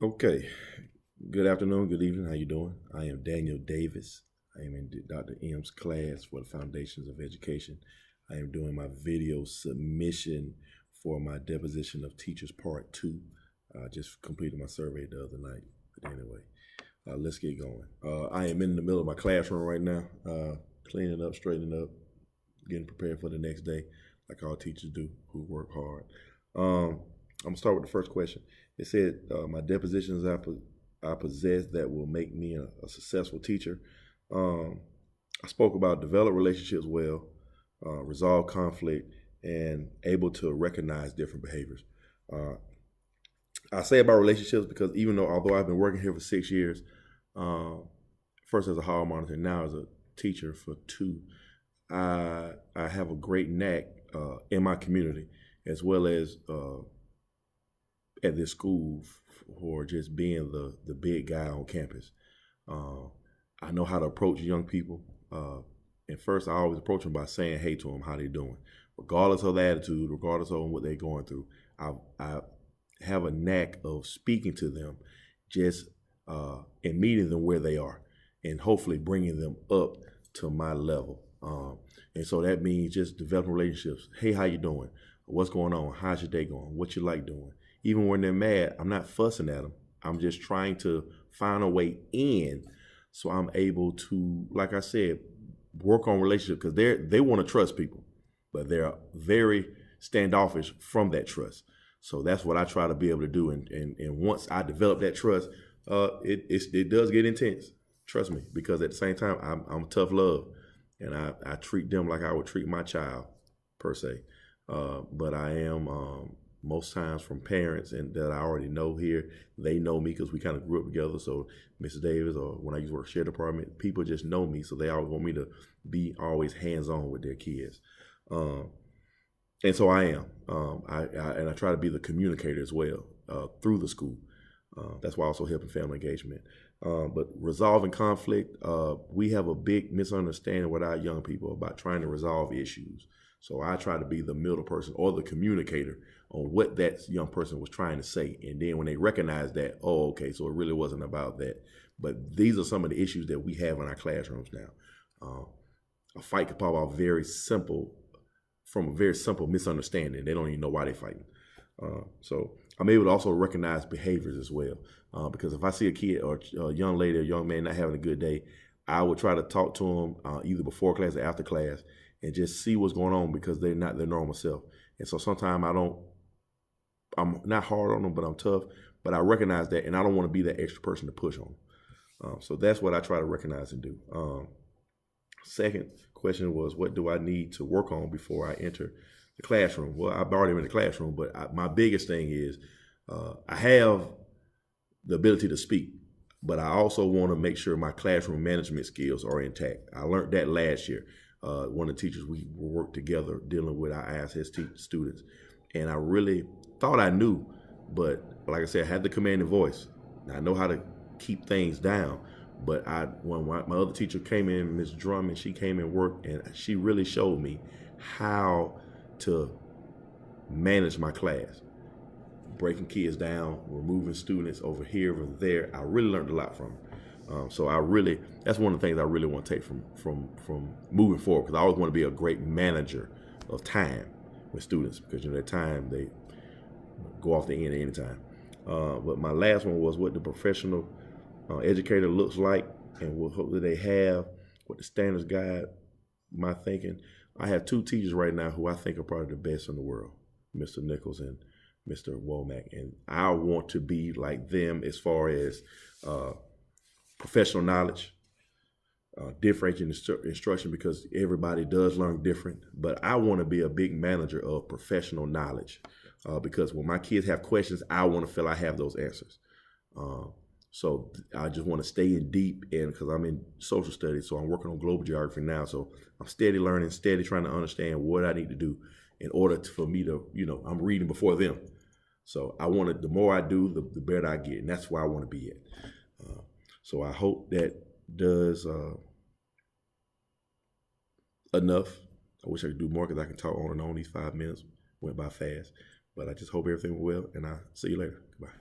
Okay. Good afternoon, good evening. How you doing? I am Daniel Davis. I am in Dr. M's class for the Foundations of Education. I am doing my video submission for my Deposition of Teachers Part 2. I just completed my survey the other night. But anyway, let's get going. I am in the middle of my classroom right now, cleaning up, straightening up, getting prepared for the next day, like all teachers do who work hard. I'm going to start with the first question. It said, my depositions I possess that will make me a successful teacher. I spoke about develop relationships well, resolve conflict, and able to recognize different behaviors. I say about relationships because although I've been working here for 6 years, first as a hall monitor, now as a teacher for 2, I have a great knack in my community as well as at this school for just being the big guy on campus. I know how to approach young people. And first, I always approach them by saying hey to them, how they doing. Regardless of the attitude, regardless of what they're going through, I have a knack of speaking to them just and meeting them where they are and hopefully bringing them up to my level. And so that means just developing relationships. Hey, how you doing? What's going on? How's your day going? What you like doing? Even when they're mad, I'm not fussing at them. I'm just trying to find a way in so I'm able to, like I said, work on relationships because they want to trust people, but they're very standoffish from that trust. So that's what I try to be able to do. And once I develop that trust, it does get intense. Trust me, because at the same time, I'm tough love, and I treat them like I would treat my child, per se. But I am most times from parents and that I already know here. They know me because we kind of grew up together. So Mrs. Davis, or when I used to work share department, people just know me, so they always want me to be always hands-on with their kids. And so I am. I try to be the communicator as well through the school. That's why I also help in family engagement. But resolving conflict, we have a big misunderstanding with our young people about trying to resolve issues. So I try to be the middle person or the communicator on what that young person was trying to say. And then when they recognize that, oh, okay, so it really wasn't about that. But these are some of the issues that we have in our classrooms now. A fight could pop off from a very simple misunderstanding. They don't even know why they're fighting. So I'm able to also recognize behaviors as well. Because if I see a kid or a young lady or young man not having a good day, I would try to talk to them either before class or after class and just see what's going on because they're not their normal self. And so sometimes I'm not hard on them, but I'm tough. But I recognize that, and I don't want to be that extra person to push on them. So that's what I try to recognize and do. Second question was, what do I need to work on before I enter the classroom? Well, I've already been in the classroom, but my biggest thing is I have the ability to speak, but I also want to make sure my classroom management skills are intact. I learned that last year. One of the teachers, we worked together dealing with our ISS students, and I really thought I knew, but like I said, I had the commanding voice. I know how to keep things down, but when my other teacher came in, Miss Drummond, she came and worked, and she really showed me how to manage my class, breaking kids down, removing students over here and there. I really learned a lot from her. So that's one of the things I really want to take from moving forward, because I always want to be a great manager of time with students, because their time, they go off the end at any time. But my last one was what the professional educator looks like and what hope that they have, what the standards guide my thinking. I have 2 teachers right now who I think are probably the best in the world, Mr. Nichols and Mr. Womack, and I want to be like them as far as professional knowledge, differentiating instruction, because everybody does learn different, but I want to be a big manager of professional knowledge because when my kids have questions, I want to feel I have those answers. So I just want to stay in deep, and because I'm in social studies, so I'm working on global geography now, so I'm steady learning, steady trying to understand what I need to do in order for me to, I'm reading before them. So the more I do, the better I get, and that's where I want to be at. So I hope that does enough. I wish I could do more because I can talk on and on. These 5 minutes went by fast, but I just hope everything went well, and I'll see you later. Goodbye.